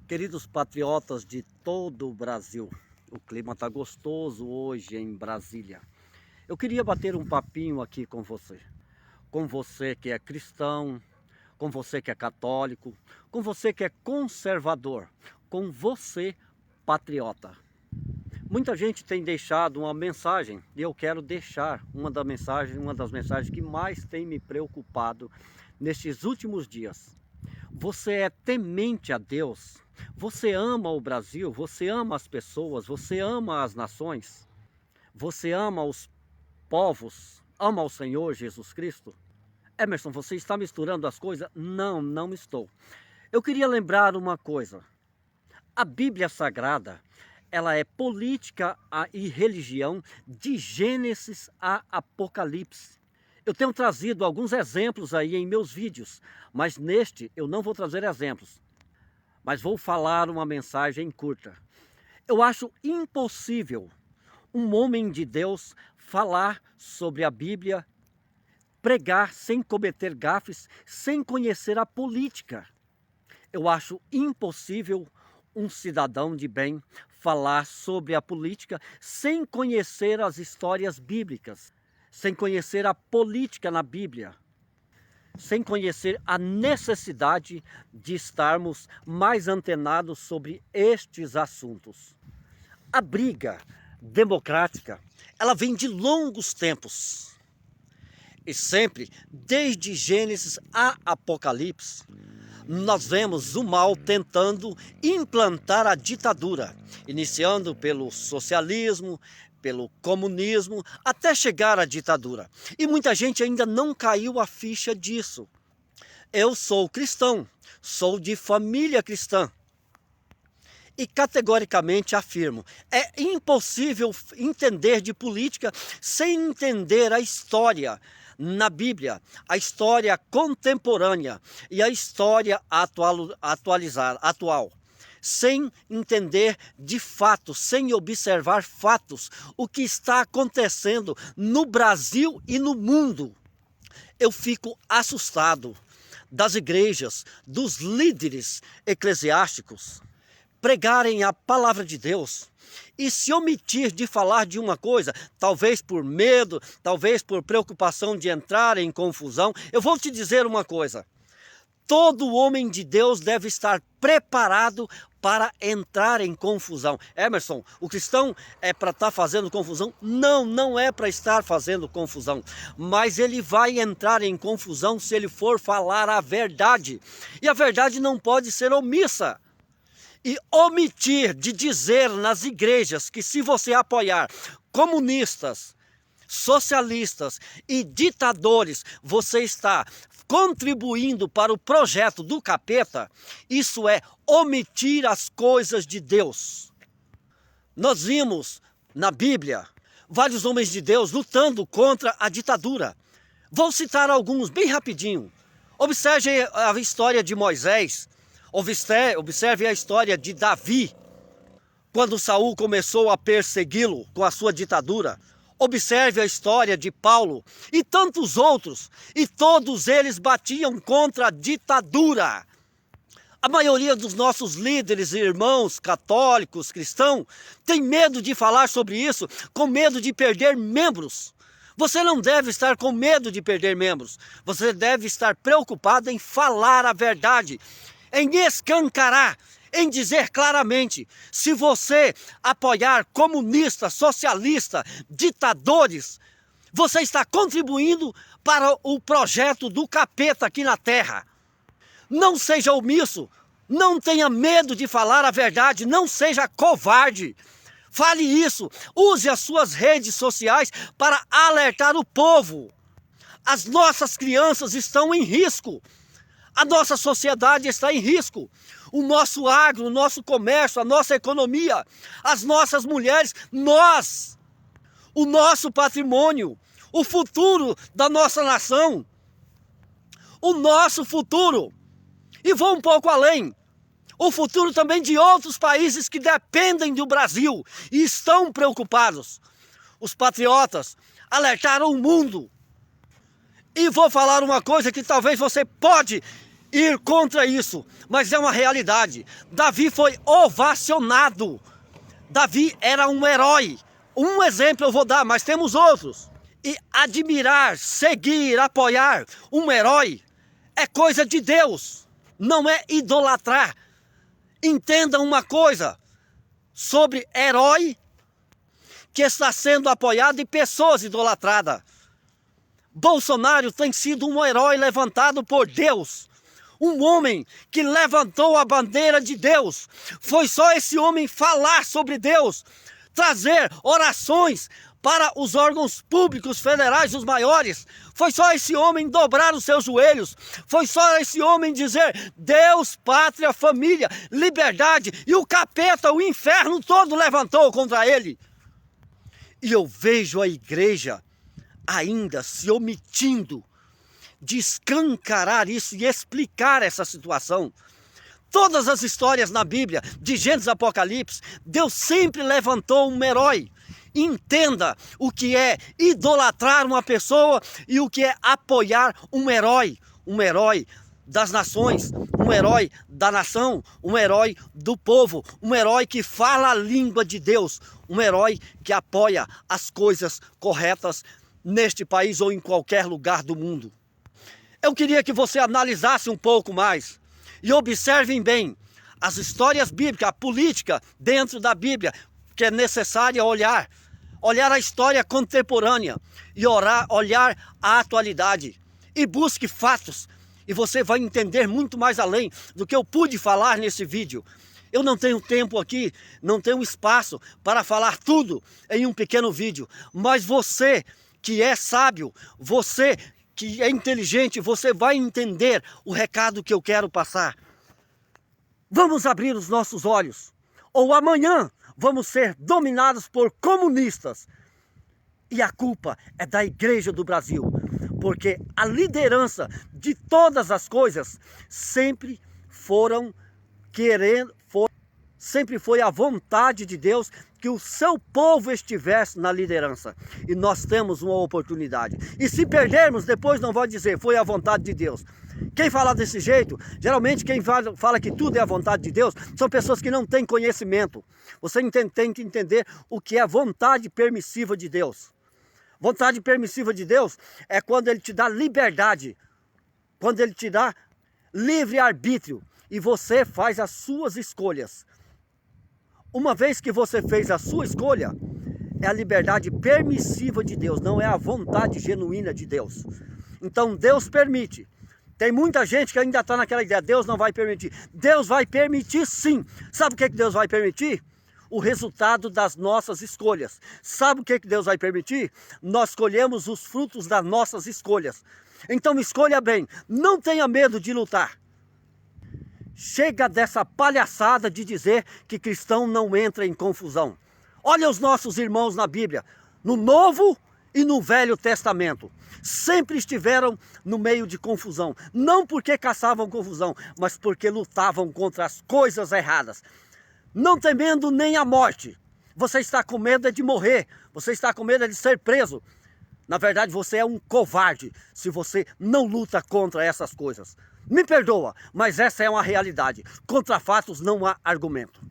Queridos patriotas de todo o Brasil, o clima está gostoso hoje em Brasília. Eu queria bater um papinho aqui com você que é cristão, com você que é católico, com você que é conservador, com você patriota. Muita gente tem deixado uma mensagem e eu quero deixar uma das mensagens que mais tem me preocupado nestes últimos dias. Você é temente a Deus? Você ama o Brasil? Você ama as pessoas? Você ama as nações? Você ama os povos? Ama o Senhor Jesus Cristo? Emerson, você está misturando as coisas? Não, não estou. Eu queria lembrar uma coisa. A Bíblia Sagrada, ela é política e religião de Gênesis a Apocalipse. Eu tenho trazido alguns exemplos aí em meus vídeos, mas neste eu não vou trazer exemplos, mas vou falar uma mensagem curta. Eu acho impossível um homem de Deus falar sobre a Bíblia, pregar sem cometer gafes, sem conhecer a política. Eu acho impossível um cidadão de bem falar sobre a política sem conhecer as histórias bíblicas, sem conhecer a política na Bíblia, sem conhecer a necessidade de estarmos mais antenados sobre estes assuntos. A briga democrática, ela vem de longos tempos. E sempre, desde Gênesis a Apocalipse, nós vemos o mal tentando implantar a ditadura, iniciando pelo socialismo, pelo comunismo, até chegar à ditadura. E muita gente ainda não caiu a ficha disso. Eu sou cristão, sou de família cristã. E categoricamente afirmo, é impossível entender de política sem entender a história na Bíblia, a história contemporânea e a história atual. Sem entender de fato, sem observar fatos, o que está acontecendo no Brasil e no mundo. Eu fico assustado das igrejas, dos líderes eclesiásticos, pregarem a palavra de Deus e se omitir de falar de uma coisa, talvez por medo, talvez por preocupação de entrar em confusão. Eu vou te dizer uma coisa. Todo homem de Deus deve estar preparado para entrar em confusão. Emerson, o cristão é para estar fazendo confusão? Não, não é para estar fazendo confusão. Mas ele vai entrar em confusão se ele for falar a verdade. E a verdade não pode ser omissa. E omitir de dizer nas igrejas que se você apoiar comunistas, socialistas e ditadores, você está contribuindo para o projeto do capeta, isso é omitir as coisas de Deus. Nós vimos na Bíblia vários homens de Deus lutando contra a ditadura. Vou citar alguns bem rapidinho. Observe a história de Moisés, observe a história de Davi, quando Saul começou a persegui-lo com a sua ditadura. Observe a história de Paulo e tantos outros, e todos eles batiam contra a ditadura. A maioria dos nossos líderes e irmãos católicos, cristãos, tem medo de falar sobre isso, com medo de perder membros. Você não deve estar com medo de perder membros, você deve estar preocupado em falar a verdade, em escancarar, em dizer claramente, se você apoiar comunistas, socialistas, ditadores, você está contribuindo para o projeto do capeta aqui na terra. Não seja omisso, não tenha medo de falar a verdade, não seja covarde. Fale isso, use as suas redes sociais para alertar o povo. As nossas crianças estão em risco. A nossa sociedade está em risco. O nosso agro, o nosso comércio, a nossa economia, as nossas mulheres, nós, o nosso patrimônio, o futuro da nossa nação, o nosso futuro. E vou um pouco além. O futuro também de outros países que dependem do Brasil e estão preocupados. Os patriotas alertaram o mundo. E vou falar uma coisa que talvez você pode ir contra isso, mas é uma realidade. Davi foi ovacionado. Davi era um herói. Um exemplo eu vou dar, mas temos outros. E admirar, seguir, apoiar um herói é coisa de Deus, não é idolatrar. Entenda uma coisa sobre herói que está sendo apoiado e pessoas idolatradas. Bolsonaro tem sido um herói levantado por Deus. Um homem que levantou a bandeira de Deus. Foi só esse homem falar sobre Deus, trazer orações para os órgãos públicos federais, os maiores. Foi só esse homem dobrar os seus joelhos. Foi só esse homem dizer: Deus, pátria, família, liberdade. E o capeta, o inferno todo levantou contra ele. E eu vejo a igreja ainda se omitindo de escancarar isso e explicar essa situação. Todas as histórias na Bíblia, de Gênesis a Apocalipse, Deus sempre levantou um herói. Entenda o que é idolatrar uma pessoa e o que é apoiar um herói das nações, um herói da nação, um herói do povo, um herói que fala a língua de Deus, um herói que apoia as coisas corretas neste país ou em qualquer lugar do mundo. Eu queria que você analisasse um pouco mais e observem bem as histórias bíblicas, a política dentro da Bíblia, que é necessária olhar a história contemporânea e olhar a atualidade. E busque fatos, e você vai entender muito mais além do que eu pude falar nesse vídeo. Eu não tenho tempo aqui, não tenho espaço para falar tudo em um pequeno vídeo, mas você que é sábio, você que é inteligente, você vai entender o recado que eu quero passar. Vamos abrir os nossos olhos, ou amanhã vamos ser dominados por comunistas. E a culpa é da Igreja do Brasil, porque a liderança de todas as coisas sempre sempre foi a vontade de Deus que o seu povo estivesse na liderança. E nós temos uma oportunidade. E se perdermos, depois não vai dizer, foi a vontade de Deus. Quem fala desse jeito, geralmente quem fala que tudo é a vontade de Deus, são pessoas que não têm conhecimento. Você tem que entender o que é a vontade permissiva de Deus. Vontade permissiva de Deus é quando Ele te dá liberdade, quando Ele te dá livre-arbítrio e você faz as suas escolhas. Uma vez que você fez a sua escolha, é a liberdade permissiva de Deus, não é a vontade genuína de Deus. Então Deus permite. Tem muita gente que ainda está naquela ideia, Deus não vai permitir. Deus vai permitir sim. Sabe o que Deus vai permitir? O resultado das nossas escolhas. Sabe o que Deus vai permitir? Nós colhemos os frutos das nossas escolhas. Então escolha bem, não tenha medo de lutar. Chega dessa palhaçada de dizer que cristão não entra em confusão. Olha os nossos irmãos na Bíblia, no Novo e no Velho Testamento. Sempre estiveram no meio de confusão. Não porque caçavam confusão, mas porque lutavam contra as coisas erradas. Não temendo nem a morte. Você está com medo de morrer. Você está com medo de ser preso. Na verdade, você é um covarde se você não luta contra essas coisas. Me perdoa, mas essa é uma realidade. Contra fatos não há argumento.